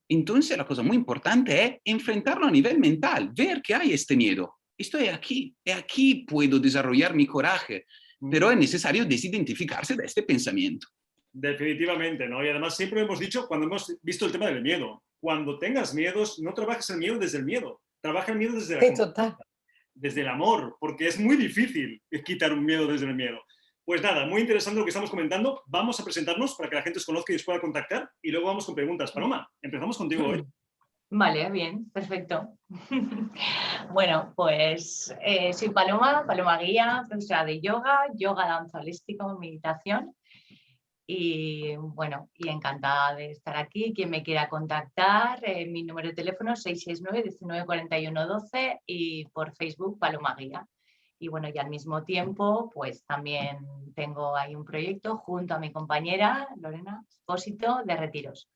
Entonces la cosa muy importante es enfrentarlo a nivel mental, ver que hay este miedo. Estoy aquí, y aquí puedo desarrollar mi coraje, pero es necesario desidentificarse de este pensamiento. Definitivamente, ¿no? Y además siempre hemos dicho, cuando hemos visto el tema del miedo, cuando tengas miedos, no trabajes el miedo desde el miedo, trabaja el miedo desde la confianza, desde el amor, porque es muy difícil quitar un miedo desde el miedo. Pues nada, muy interesante lo que estamos comentando. Vamos a presentarnos para que la gente os conozca y os pueda contactar y luego vamos con preguntas. Paloma, empezamos contigo hoy. Vale, bien, perfecto. Bueno, pues soy Paloma Guía, profesora de yoga, danza holístico, meditación. Y bueno, y encantada de estar aquí. Quien me quiera contactar, mi número de teléfono es 669-1941-12 y por Facebook Paloma Guía. Y bueno, y al mismo tiempo, pues también tengo ahí un proyecto junto a mi compañera Lorena Espósito de retiros.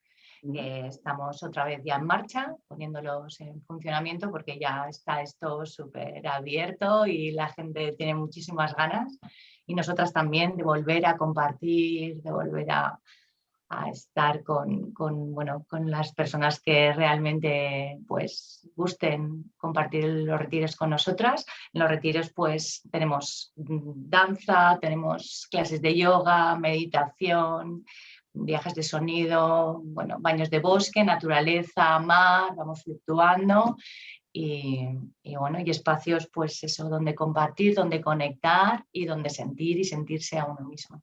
Estamos otra vez ya en marcha, poniéndolos en funcionamiento porque ya está esto súper abierto y la gente tiene muchísimas ganas. Y nosotras también de volver a compartir, de volver a estar con las personas que realmente pues, gusten compartir los retiros con nosotras. En los retiros pues tenemos danza, tenemos clases de yoga, meditación, viajes de sonido, bueno, baños de bosque, naturaleza, mar, vamos fluctuando. Y bueno, y espacios pues eso, donde compartir, donde conectar y donde sentir y sentirse a uno mismo.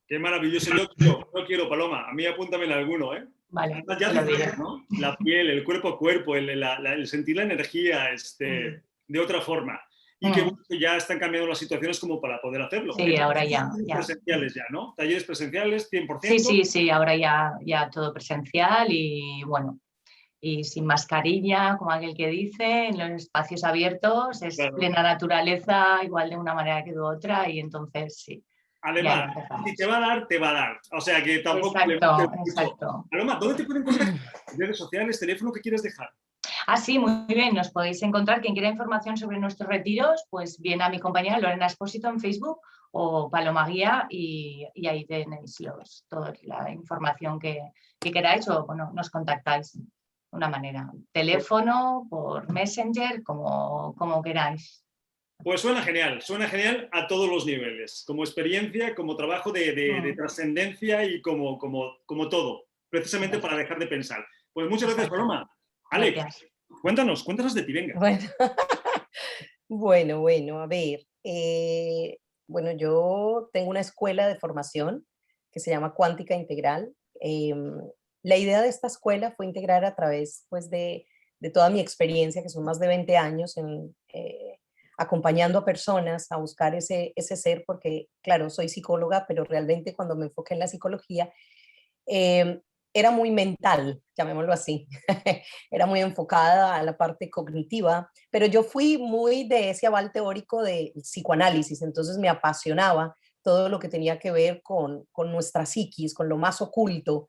Qué maravilloso. Yo quiero, Paloma. A mí apúntame en alguno, ¿eh? Vale, ya lo diré, ¿no? La piel, el cuerpo a cuerpo, el sentir la energía de otra forma. Y que ya están cambiando las situaciones como para poder hacerlo. Sí, ahora ya. Presenciales ya, ¿no? Talleres presenciales, 100%. Sí, ahora ya todo presencial y bueno, y sin mascarilla, como aquel que dice, en los espacios abiertos, es plena naturaleza, igual de una manera que de otra, y entonces sí. Además, si te va a dar, te va a dar. O sea que tampoco... Exacto. Paloma, ¿dónde te pueden contactar? ¿Redes sociales, teléfono? ¿Qué quieres dejar? Sí, muy bien. Nos podéis encontrar. Quien quiera información sobre nuestros retiros, pues viene a mi compañera Lorena Espósito en Facebook o Paloma Guía y ahí tenéis toda la información que queráis o bueno, nos contactáis de una manera. Teléfono, por Messenger, como queráis. Pues suena genial a todos los niveles, como experiencia, como trabajo de trascendencia y como todo, precisamente para dejar de pensar. Pues muchas gracias, Paloma. Alex, cuéntanos de ti, venga. Bueno, Bueno, a ver. Bueno, yo tengo una escuela de formación que se llama Cuántica Integral. La idea de esta escuela fue integrar a través, pues, de toda mi experiencia, que son más de 20 años acompañando a personas a buscar ese ser, porque, claro, soy psicóloga, pero realmente cuando me enfoqué en la psicología, eh, era muy mental, llamémoslo así, era muy enfocada a la parte cognitiva, pero yo fui muy de ese aval teórico de psicoanálisis, entonces me apasionaba todo lo que tenía que ver con nuestra psiquis, con lo más oculto,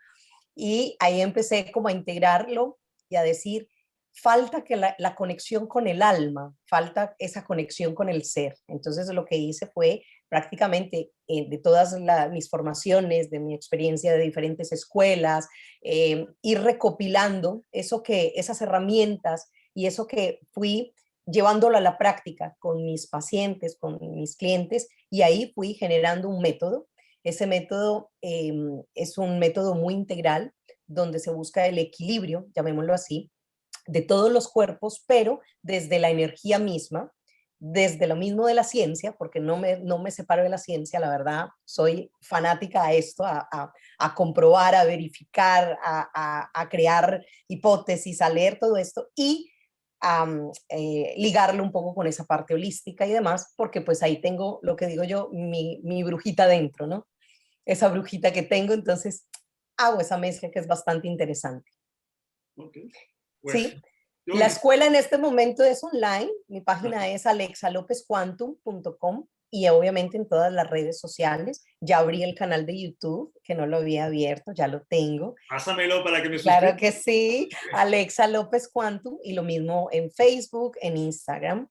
y ahí empecé como a integrarlo y a decir, falta que la conexión con el alma, falta esa conexión con el ser. Entonces lo que hice fue prácticamente de todas mis formaciones, de mi experiencia de diferentes escuelas, ir recopilando esas herramientas y eso que fui llevándolo a la práctica con mis pacientes, con mis clientes, y ahí fui generando un método. Ese método es un método muy integral donde se busca el equilibrio, llamémoslo así, de todos los cuerpos, pero desde la energía misma, desde lo mismo de la ciencia, porque no me separo de la ciencia, la verdad, soy fanática a esto, a comprobar, a verificar, a crear hipótesis, a leer todo esto y a ligarlo un poco con esa parte holística y demás, porque pues ahí tengo lo que digo yo, mi brujita dentro, ¿no? Esa brujita que tengo, entonces hago esa mezcla que es bastante interesante. Okay. Pues, Sí, qué la bonito. escuela en este momento es online, mi página es alexalopezquantum.com y obviamente en todas las redes sociales. Ya abrí el canal de YouTube, que no lo había abierto, ya lo tengo. Pásamelo para que me suscriba. Claro que sí, Alexa López Quantum y lo mismo en Facebook, en Instagram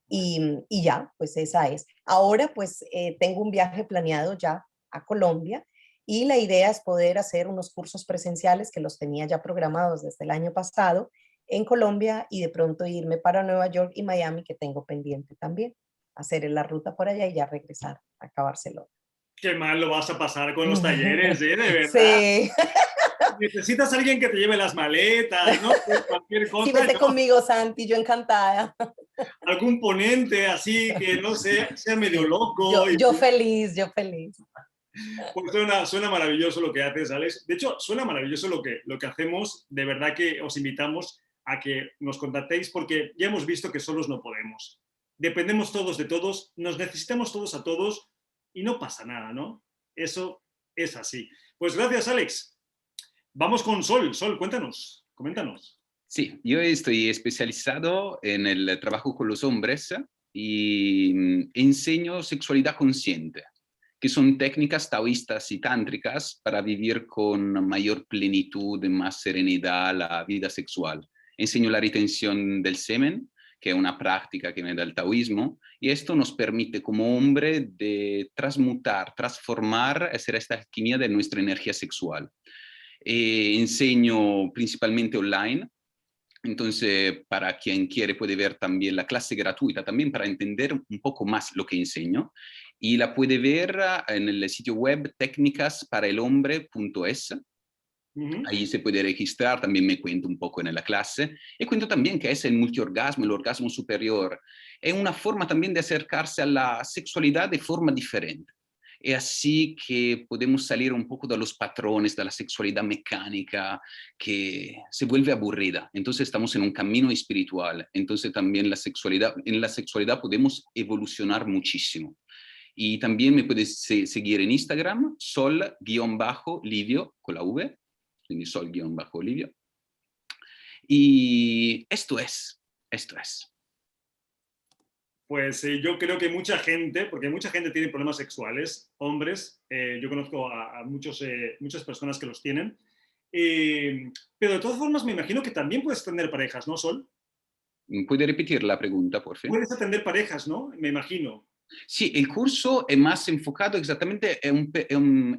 y ya, pues esa es. Ahora pues tengo un viaje planeado ya a Colombia y la idea es poder hacer unos cursos presenciales que los tenía ya programados desde el año pasado en Colombia y de pronto irme para Nueva York y Miami que tengo pendiente también, hacer la ruta por allá y ya regresar a Barcelona. Qué mal lo vas a pasar con los talleres, ¿eh? De verdad. Sí. Necesitas a alguien que te lleve las maletas, ¿no? Cualquier Sí, cosa, vete conmigo, Santi, yo encantada. algún ponente así que, no sé, sea medio Sí, loco. yo feliz, yo feliz. Pues suena maravilloso lo que haces, Alex. De hecho, suena maravilloso lo que hacemos. De verdad que os invitamos a que nos contactéis porque ya hemos visto que solos no podemos. Dependemos todos de todos, nos necesitamos todos a todos y no pasa nada, ¿no? Eso es así. Pues gracias, Alex. Vamos con Sol. Sol, cuéntanos, coméntanos. Sí, yo estoy especializado en el trabajo con los hombres y enseño sexualidad consciente, que son técnicas taoístas y tántricas para vivir con mayor plenitud, más serenidad la vida sexual. Enseño la retención del semen, que es una práctica que me da el taoísmo, y esto nos permite como hombre de transmutar, transformar, hacer esta alquimia de nuestra energía sexual. Enseño principalmente online. Entonces, para quien quiere puede ver también la clase gratuita, también para entender un poco más lo que enseño. Y la puede ver en el sitio web técnicasparaelhombre.es. Ahí se puede registrar, también me cuento un poco en la clase. Y cuento también que es el multiorgasmo, el orgasmo superior. Es una forma también de acercarse a la sexualidad de forma diferente. Es así que podemos salir un poco de los patrones de la sexualidad mecánica que se vuelve aburrida. Entonces estamos en un camino espiritual. Entonces también en la sexualidad podemos evolucionar muchísimo. Y también me puedes seguir en Instagram, sol-livio, con la V, quindi sol-livio. Y esto es. Pues yo creo que mucha gente, porque mucha gente tiene problemas sexuales, hombres, yo conozco a muchas personas que los tienen, pero de todas formas me imagino que también puedes tener parejas, ¿no, Sol? ¿Puede repetir la pregunta, por favor? Puedes atender parejas, ¿no? Me imagino. Sí, el curso es más enfocado exactamente en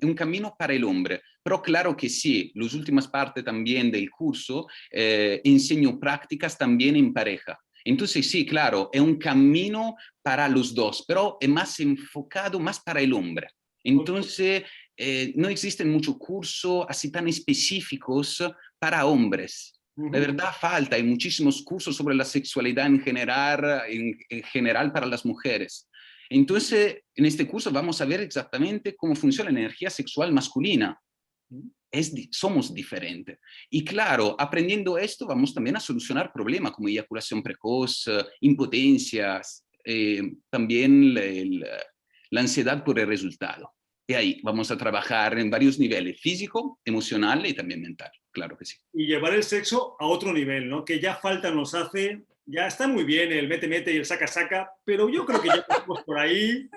un camino para el hombre, pero claro que sí, las últimas partes también del curso enseño prácticas también en pareja. Entonces sí, claro, es un camino para los dos, pero es más enfocado más para el hombre. Entonces no existen muchos cursos así tan específicos para hombres. De verdad falta, hay muchísimos cursos sobre la sexualidad en general para las mujeres. Entonces, en este curso vamos a ver exactamente cómo funciona la energía sexual masculina. Somos diferentes. Y claro, aprendiendo esto vamos también a solucionar problemas como eyaculación precoz, impotencias, también la ansiedad por el resultado. Y ahí vamos a trabajar en varios niveles, físico, emocional y también mental, claro que sí. Y llevar el sexo a otro nivel, ¿no? Que ya falta nos hace, ya está muy bien el mete-mete y el saca-saca, pero yo creo que ya estamos por ahí.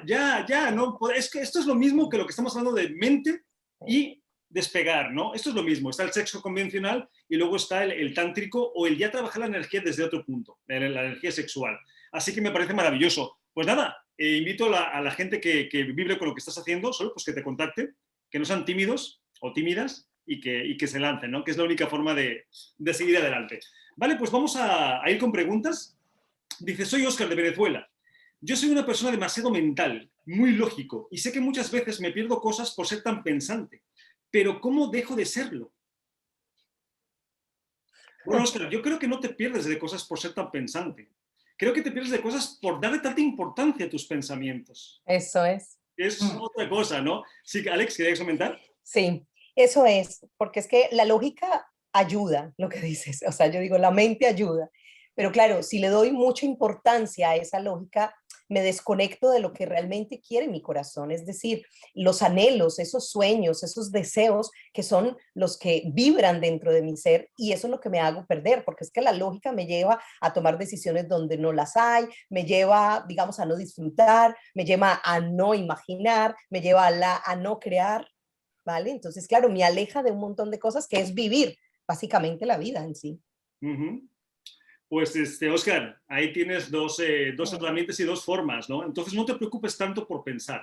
Ya, ¿no? Es que esto es lo mismo que lo que estamos hablando de mente y despegar, ¿no? Esto es lo mismo, está el sexo convencional y luego está el tántrico o el ya trabajar la energía desde otro punto, la energía sexual. Así que me parece maravilloso. Pues nada, invito a la gente que vibre con lo que estás haciendo, solo pues que te contacte, que no sean tímidos o tímidas y que se lancen, ¿no? Que es la única forma de seguir adelante. Vale, pues vamos a ir con preguntas. Dice, soy Óscar de Venezuela. Yo soy una persona demasiado mental, muy lógico, y sé que muchas veces me pierdo cosas por ser tan pensante. Pero ¿cómo dejo de serlo? Bueno, Óscar, yo creo que no te pierdes de cosas por ser tan pensante. Creo que te pierdes de cosas por darle tanta importancia a tus pensamientos. Eso es. Es otra cosa, ¿no? Sí, Alex, ¿querías comentar? Sí, eso es, porque es que la lógica ayuda, lo que dices, o sea, yo digo, la mente ayuda, pero claro, si le doy mucha importancia a esa lógica, me desconecto de lo que realmente quiere mi corazón, es decir, los anhelos, esos sueños, esos deseos que son los que vibran dentro de mi ser y eso es lo que me hago perder, porque es que la lógica me lleva a tomar decisiones donde no las hay, me lleva, digamos, a no disfrutar, me lleva a no imaginar, me lleva a no crear, ¿vale? Entonces, claro, me aleja de un montón de cosas que es vivir básicamente la vida en sí. Pues, Óscar, ahí tienes dos herramientas y dos formas, ¿no? Entonces, no te preocupes tanto por pensar.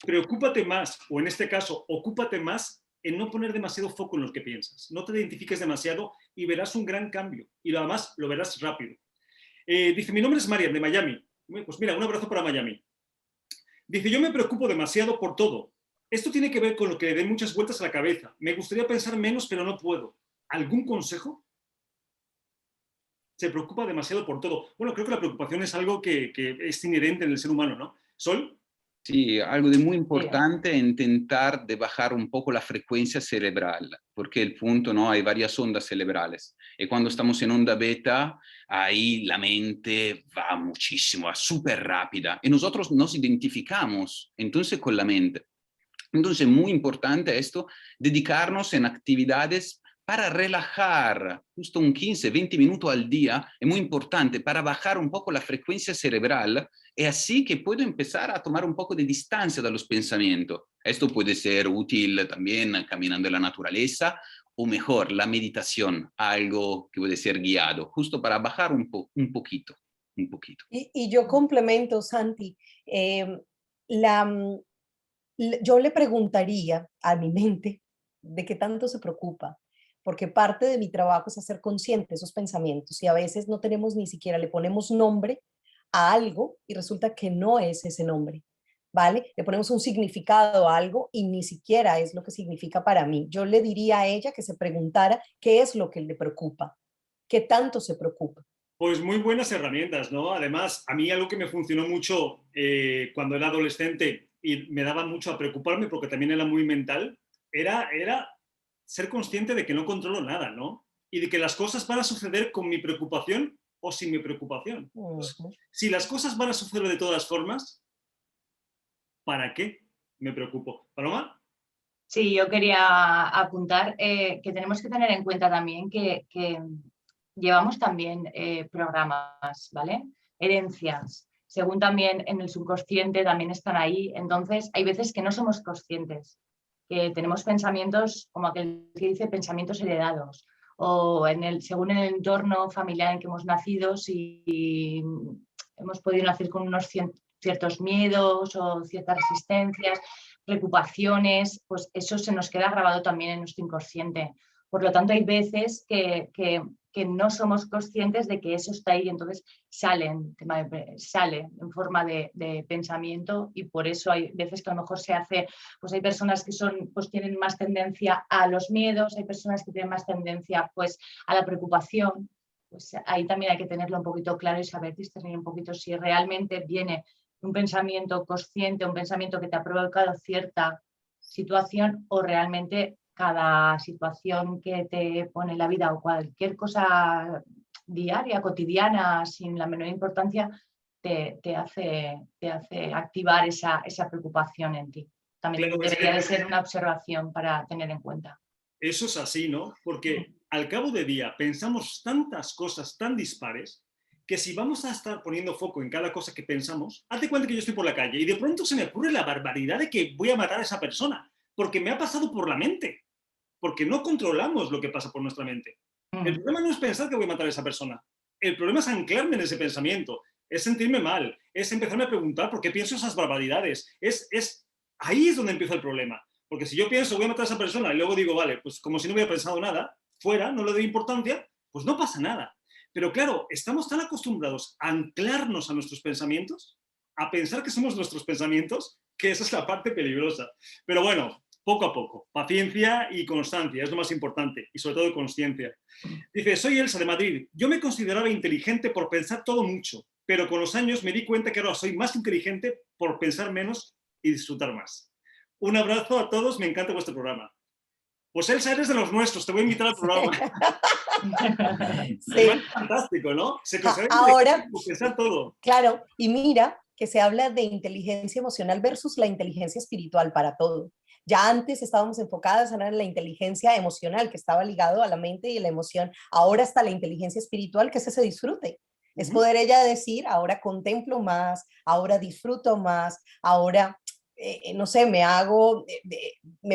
Preocúpate más, o en este caso, ocúpate más en no poner demasiado foco en lo que piensas. No te identifiques demasiado y verás un gran cambio. Y además, lo verás rápido. Dice, mi nombre es Marian, de Miami. Pues mira, un abrazo para Miami. Dice, yo me preocupo demasiado por todo. Esto tiene que ver con lo que le dé muchas vueltas a la cabeza. Me gustaría pensar menos, pero no puedo. ¿Algún consejo? Se preocupa demasiado por todo. Bueno, creo que la preocupación es algo que es inherente en el ser humano, ¿no? ¿Sol? Sí, algo de muy importante es intentar de bajar un poco la frecuencia cerebral, porque el punto, ¿no? Hay varias ondas cerebrales. Y cuando estamos en onda beta, ahí la mente va muchísimo, va súper rápida. Y nosotros nos identificamos entonces con la mente. Entonces, muy importante esto, dedicarnos en actividades para relajar, justo un 15, 20 minutos al día, es muy importante para bajar un poco la frecuencia cerebral y así que puedo empezar a tomar un poco de distancia de los pensamientos. Esto puede ser útil también caminando en la naturaleza o mejor, la meditación, algo que puede ser guiado, justo para bajar un poquito. Y yo complemento, Santi, yo le preguntaría a mi mente de qué tanto se preocupa, porque parte de mi trabajo es hacer consciente esos pensamientos y a veces no tenemos ni siquiera, le ponemos nombre a algo y resulta que no es ese nombre, ¿vale? Le ponemos un significado a algo y ni siquiera es lo que significa para mí. Yo le diría a ella que se preguntara qué es lo que le preocupa, qué tanto se preocupa. Pues muy buenas herramientas, ¿no? Además, a mí algo que me funcionó mucho cuando era adolescente y me daba mucho a preocuparme porque también era muy mental, era ser consciente de que no controlo nada, ¿no? Y de que las cosas van a suceder con mi preocupación o sin mi preocupación. Si las cosas van a suceder de todas formas, ¿para qué me preocupo? ¿Paloma? Sí, yo quería apuntar que tenemos que tener en cuenta también que llevamos también programas, ¿vale? Herencias. Según también en el subconsciente también están ahí. Entonces, hay veces que no somos conscientes, que tenemos pensamientos, como aquel que dice, pensamientos heredados. O según el entorno familiar en que hemos nacido, si hemos podido nacer con unos ciertos miedos o ciertas resistencias, preocupaciones, pues eso se nos queda grabado también en nuestro inconsciente. Por lo tanto, hay veces que que no somos conscientes de que eso está ahí, y entonces sale en forma de pensamiento, y por eso hay veces que a lo mejor se hace, pues hay personas que pues tienen más tendencia a los miedos, hay personas que tienen más tendencia pues a la preocupación. Pues ahí también hay que tenerlo un poquito claro y saber discernir un poquito si realmente viene un pensamiento consciente, un pensamiento que te ha provocado cierta situación, o realmente cada situación que te pone la vida o cualquier cosa diaria, cotidiana, sin la menor importancia, te hace activar esa preocupación en ti. También Claro, debería de ser una observación para tener en cuenta. Eso es así, ¿no? Porque al cabo de día pensamos tantas cosas tan dispares que si vamos a estar poniendo foco en cada cosa que pensamos, hazte cuenta que yo estoy por la calle y de pronto se me ocurre la barbaridad de que voy a matar a esa persona, porque me ha pasado por la mente, porque no controlamos lo que pasa por nuestra mente. El problema no es pensar que voy a matar a esa persona, el problema es anclarme en ese pensamiento, es sentirme mal, es empezarme a preguntar por qué pienso esas barbaridades, ahí es donde empieza el problema. Porque si yo pienso voy a matar a esa persona y luego digo, vale, pues como si no hubiera pensado nada, fuera, no le doy importancia, pues no pasa nada. Pero claro, estamos tan acostumbrados a anclarnos a nuestros pensamientos, a pensar que somos nuestros pensamientos, que esa es la parte peligrosa. Pero bueno, poco a poco, paciencia y constancia es lo más importante, y sobre todo consciencia. Dice, soy Elsa de Madrid. Yo me consideraba inteligente por pensar todo mucho, pero con los años me di cuenta que ahora soy más inteligente por pensar menos y disfrutar más. Un abrazo a todos, me encanta vuestro programa. Pues Elsa, eres de los nuestros, te voy a invitar al programa. Sí. Es fantástico, ¿no? Se considera Ahora, pensar todo. claro, y mira que se habla de inteligencia emocional versus la inteligencia espiritual para todo. Ya antes estábamos enfocadas en la inteligencia emocional, que estaba ligado a la mente y la emoción. Ahora está la inteligencia espiritual, que es ese disfrute. Es poder ella decir, ahora contemplo más, ahora disfruto más, ahora no sé, me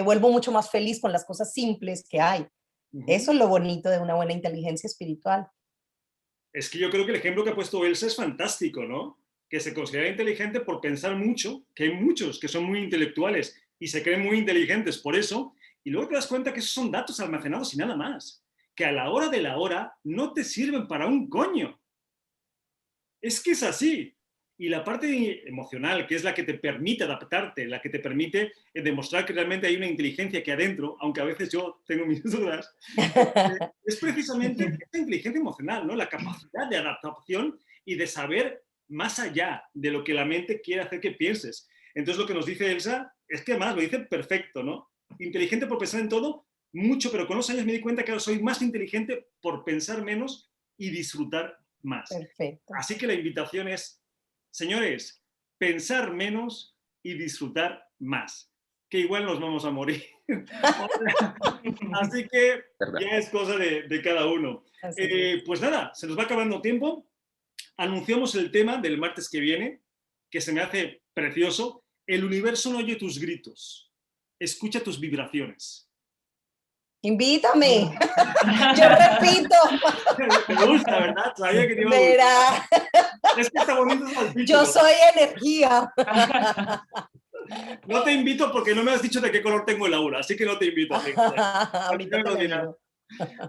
vuelvo mucho más feliz con las cosas simples que hay. Eso es lo bonito de una buena inteligencia espiritual. Es que yo creo que el ejemplo que ha puesto Elsa es fantástico, ¿no? Que se considera inteligente por pensar mucho, que hay muchos que son muy intelectuales y se creen muy inteligentes por eso, y luego te das cuenta que esos son datos almacenados y nada más, que a la hora de la hora no te sirven para un coño. Es que es así. Y la parte emocional, que es la que te permite adaptarte, la que te permite demostrar que realmente hay una inteligencia aquí adentro, aunque a veces yo tengo mis dudas, es precisamente esta inteligencia emocional, ¿no? La capacidad de adaptación y de saber más allá de lo que la mente quiere hacer que pienses. Entonces lo que nos dice Elsa es que además lo dice perfecto, ¿no? Inteligente por pensar en todo, mucho, pero con los años me di cuenta que ahora soy más inteligente por pensar menos y disfrutar más. Perfecto. Así que la invitación es, señores, pensar menos y disfrutar más, que igual nos vamos a morir. Así que ya es cosa de cada uno. Pues nada, se nos va acabando tiempo. Anunciamos el tema del martes que viene, que se me hace precioso. El universo no oye tus gritos, escucha tus vibraciones. Invítame. Yo repito. Te gusta, ¿verdad? Sabía que te iba a Verá. Es que está bonito el título. Yo soy energía. No te invito porque no me has dicho de qué color tengo el aura, así que no te invito. Ahorita te lo digo.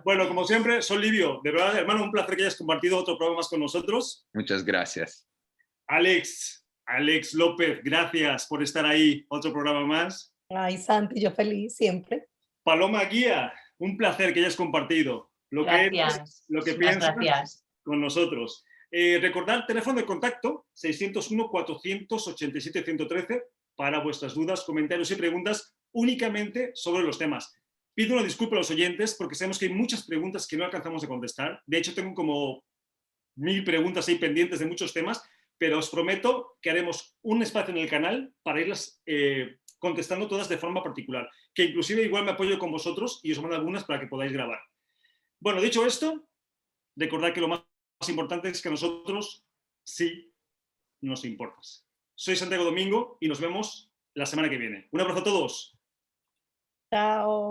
Bueno, como siempre, soy Livio. De verdad, hermano, un placer que hayas compartido otro programa más con nosotros. Muchas gracias. Alex López, gracias por estar ahí. Otro programa más. Ay, Santi, yo feliz siempre. Paloma Guía, un placer que hayas compartido lo gracias. que eres, lo que piensas gracias. Con nosotros. Recordad, teléfono de contacto 601-487-113 para vuestras dudas, comentarios y preguntas únicamente sobre los temas. Pido una disculpa a los oyentes porque sabemos que hay muchas preguntas que no alcanzamos a contestar. De hecho, tengo como 1000 preguntas ahí pendientes de muchos temas, pero os prometo que haremos un espacio en el canal para irlas contestando todas de forma particular, que inclusive igual me apoyo con vosotros y os mando algunas para que podáis grabar. Bueno, dicho esto, recordad que lo más importante es que a nosotros sí nos importas. Soy Santiago Domingo y nos vemos la semana que viene. Un abrazo a todos. Chao.